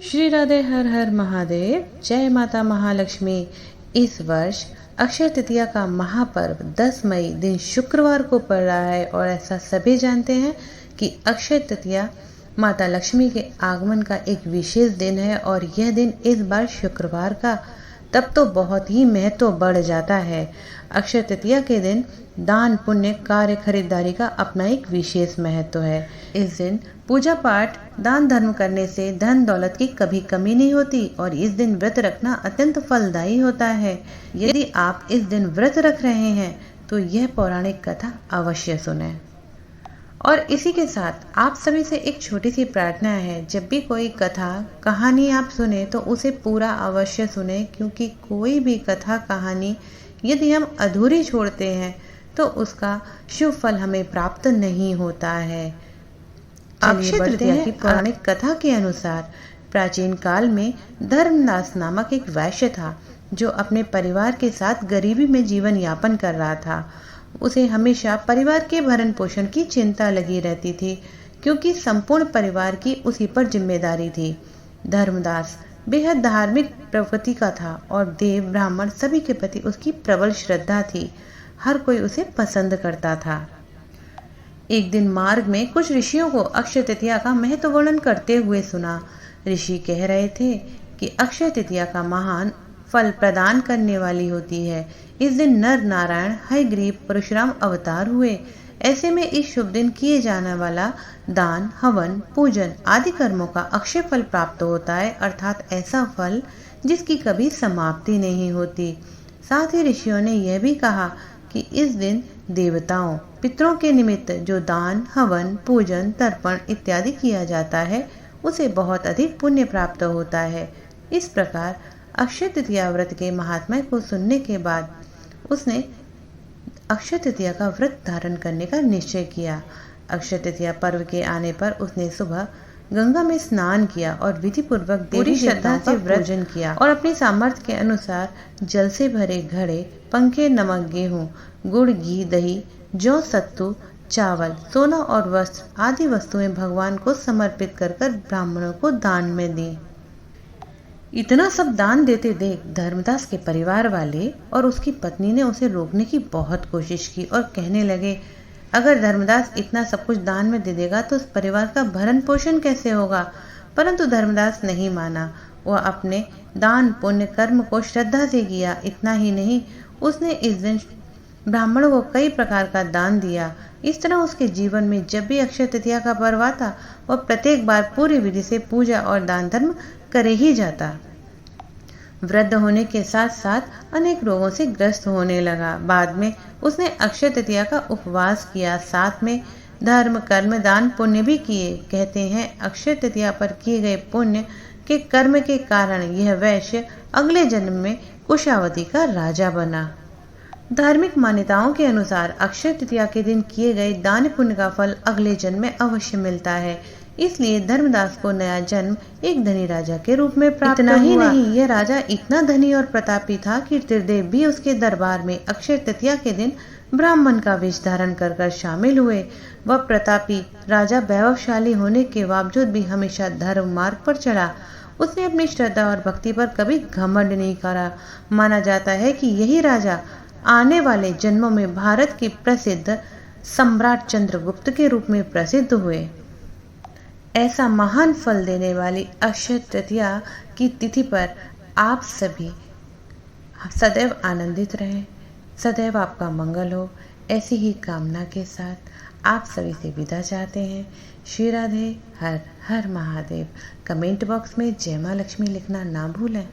श्री राधे हर हर महादेव। जय माता महालक्ष्मी। इस वर्ष अक्षय तृतीया का महापर्व 10 मई दिन शुक्रवार को पड़ रहा है और ऐसा सभी जानते हैं कि अक्षय तृतीया माता लक्ष्मी के आगमन का एक विशेष दिन है और यह दिन इस बार शुक्रवार का, तब तो बहुत ही महत्व बढ़ जाता है। अक्षय तृतीया के दिन दान पुण्य कार्य खरीदारी का अपना एक विशेष महत्व है। इस दिन पूजा पाठ दान धर्म करने से धन दौलत की कभी कमी नहीं होती और इस दिन व्रत रखना अत्यंत फलदायी होता है। यदि आप इस दिन व्रत रख रहे हैं तो यह पौराणिक कथा अवश्य सुनें। और इसी के साथ आप सभी से एक छोटी सी प्रार्थना है, जब भी कोई कथा कहानी आप सुने तो उसे पूरा अवश्य सुने, क्योंकि कोई भी कथा कहानी यदि हम अधूरी छोड़ते हैं तो उसका शुभ फल हमें प्राप्त नहीं होता है। अक्षय तृतीया की पौराणिक कथा के अनुसार प्राचीन काल में धर्मदास नामक एक वैश्य था जो अपने परिवार के साथ गरीबी में जीवन यापन कर रहा था। उसे हमेशा परिवार के भरण पोषण की चिंता लगी रहती थी, क्योंकि संपूर्ण परिवार की उसी पर जिम्मेदारी थी। धर्मदास बेहद धार्मिक प्रवृत्ति का था और देव ब्राह्मण सभी के प्रति उसकी प्रबल श्रद्धा थी। हर कोई उसे पसंद करता था। एक दिन मार्ग में कुछ ऋषियों को अक्षय तृतीया का महत्व वर्णन करते हुए सुना। ऋषि कह रहे थे कि अक्षय तृतीया का महान फल प्रदान करने वाली होती है। इस दिन नर नारायण हयग्रीव परशुराम अवतार हुए। ऐसे में इस शुभ दिन किए जाने वाला दान हवन पूजन आदि कर्मों का अक्षय फल प्राप्त होता है, अर्थात ऐसा फल जिसकी कभी समाप्ति नहीं होती। साथ ही ऋषियों ने यह भी कहा कि इस दिन देवताओं पितरों के निमित्त जो दान हवन पूजन तर्पण इत्यादि किया जाता है उसे बहुत अधिक पुण्य प्राप्त होता है। इस प्रकार अक्षय तृतीया व्रत के महात्म्य को सुनने के बाद उसने अक्षय तृतीया का व्रत धारण करने का निश्चय किया। अक्षय तृतीया पर्व के आने पर उसने सुबह गंगा में स्नान किया और विधि पूर्वक पूरी श्रद्धा से पूजन किया और अपनी सामर्थ्य के अनुसार जल से भरे घड़े पंखे नमक गेहूं गुड़ घी दही जौ सत्तू चावल सोना और वस्त्र आदि वस्तुएं भगवान को समर्पित कर ब्राह्मणों को दान में दी। इतना सब दान देते देख धर्मदास के परिवार वाले और उसकी पत्नी ने उसे रोकने की बहुत कोशिश की और कहने लगे, अगर धर्मदास इतना सब कुछ दान में दे देगा तो उस परिवार का भरण पोषण कैसे होगा। परंतु धर्मदास नहीं माना। वह अपने दान पुण्य कर्म को श्रद्धा से किया। इतना ही नहीं, उसने इस दिन ब्राह्मणों को कई प्रकार का दान दिया। इस तरह उसके जीवन में जब भी अक्षय तृतीया का पर्व आता वह प्रत्येक बार पूरी विधि से पूजा और दान धर्म करे ही जाता। वृद्ध होने के साथ साथ अनेक रोगों से ग्रस्त होने लगा। बाद में उसने अक्षय तृतीया का उपवास किया, साथ में धर्म कर्म दान पुण्य भी किए। कहते हैं अक्षय तृतीया पर किए गए पुण्य के कर्म के कारण यह वैश्य अगले जन्म में कुशावती का राजा बना। धार्मिक मान्यताओं के अनुसार अक्षय तृतीया के दिन किए गए दान पुण्य का फल अगले जन्म में अवश्य मिलता है। इसलिए धर्मदास को नया जन्म एक धनी राजा के रूप में प्राप्त हुआ। ही नहीं, यह राजा इतना धनी और प्रतापी था कि त्रिदेव भी उसके दरबार में अक्षय तृतीया के दिन ब्राह्मण का वेश धारण कर शामिल हुए। वह प्रतापी राजा वैभवशाली होने के बावजूद भी हमेशा धर्म मार्ग पर चला। उसने अपनी श्रद्धा और भक्ति पर कभी घमंड नहीं करा। माना जाता है कि यही राजा आने वाले जन्मों में भारत के प्रसिद्ध सम्राट चंद्रगुप्त के रूप में प्रसिद्ध हुए। ऐसा महान फल देने वाली अक्षय तृतीया की तिथि पर आप सभी सदैव आनंदित रहें, सदैव आपका मंगल हो। ऐसी ही कामना के साथ आप सभी से विदा चाहते हैं। श्री राधे हर हर महादेव। कमेंट बॉक्स में जय मां लक्ष्मी लिखना ना भूलें।